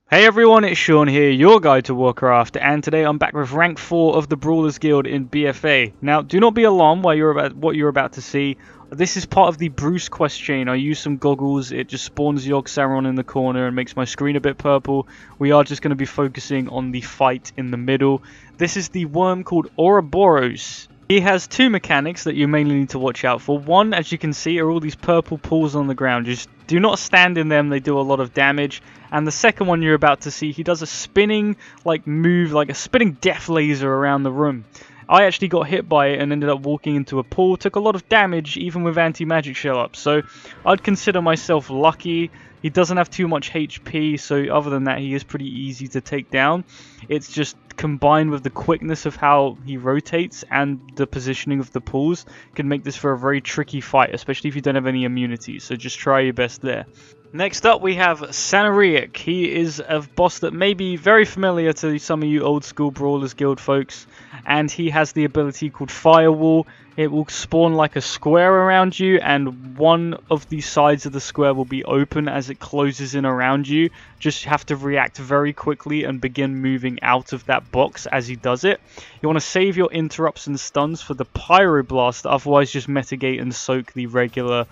Hey everyone, it's Sean here, your guide to Warcraft, and today I'm back with rank 4 of the Brawlers Guild in BFA. Now, do not be alarmed by what you're about to see. This is part of the Bruce quest chain. I use some goggles, it just spawns the Yogg-Saron in the corner and makes my screen a bit purple. We are just going to be focusing on the fight in the middle. This is the worm called Ouroboros. He has two mechanics that you mainly need to watch out for. One, as you can see, are all these purple pools on the ground. Just do not stand in them, they do a lot of damage. And the second one you're about to see, he does a spinning move, like a spinning death laser around the room. I actually got hit by it and ended up walking into a pool, took a lot of damage even with anti-magic shell up. So I'd consider myself lucky. He doesn't have too much HP, so other than that he is pretty easy to take down. It's just combined with the quickness of how he rotates and the positioning of the pools can make this for a very tricky fight, especially if you don't have any immunity, so just try your best there. Next up we have SeanR. He is a boss that may be very familiar to some of you old school Brawlers Guild folks, and he has the ability called Firewall. It will spawn like a square around you, and one of the sides of the square will be open as it closes in around you. Just have to react very quickly and begin moving out of that box as he does it. You want to save your interrupts and stuns for the Pyroblast, otherwise just mitigate and soak the regular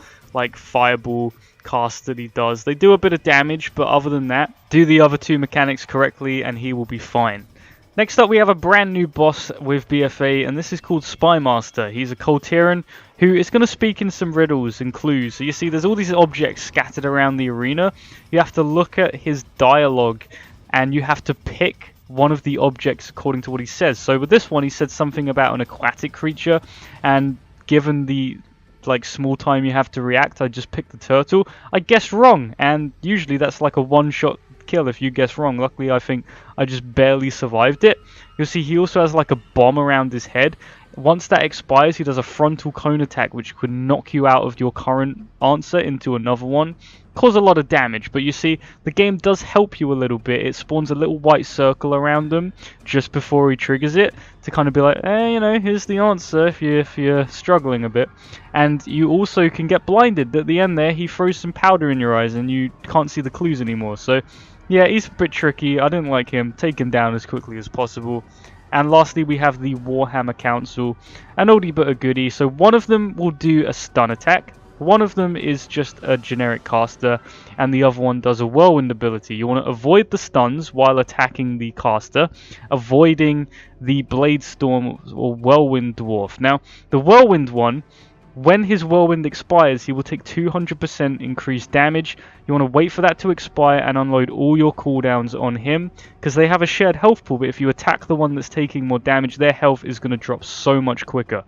fireball cast that he does. They do a bit of damage, but other than that, do the other two mechanics correctly and he will be fine. Next up we have a brand new boss with BFA, and this is called Spymaster. He's a Coltiran who is going to speak in some riddles and clues. So you see there's all these objects scattered around the arena. You have to look at his dialogue and you have to pick one of the objects according to what he says. So with this one he said something about an aquatic creature, and given the small time you have to react, I just picked the turtle. I guessed wrong, and usually that's like a one-shot kill if you guess wrong. Luckily I think I just barely survived it. You'll see he also has like a bomb around his head. Once that expires he does a frontal cone attack which could knock you out of your current answer into another one. Cause a lot of damage, but you see the game does help you a little bit. It spawns a little white circle around him just before he triggers it to kind of be like, you know, here's the answer if you're struggling a bit. And you also can get blinded. At the end there he throws some powder in your eyes and you can't see the clues anymore. So yeah, he's a bit tricky. I didn't like him. Take him down as quickly as possible. And lastly we have the Warhammer Council, an oldie but a goodie. So one of them will do a stun attack. One of them is just a generic caster, and the other one does a whirlwind ability. You want to avoid the stuns while attacking the caster, avoiding the Blade Storm or Whirlwind Dwarf. Now, the whirlwind one, when his whirlwind expires, he will take 200% increased damage. You want to wait for that to expire and unload all your cooldowns on him, because they have a shared health pool, but if you attack the one that's taking more damage, their health is going to drop so much quicker.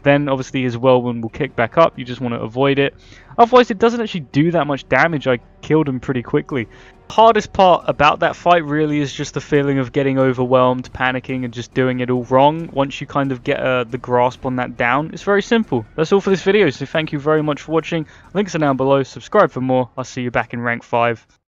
Then obviously his whirlwind will kick back up. You just want to avoid it. Otherwise it doesn't actually do that much damage. I killed him pretty quickly. The hardest part about that fight really is just the feeling of getting overwhelmed, panicking and just doing it all wrong. Once you kind of get the grasp on that down, it's very simple. That's all for this video, so thank you very much for watching. Links are down below. Subscribe for more. I'll see you back in rank 5.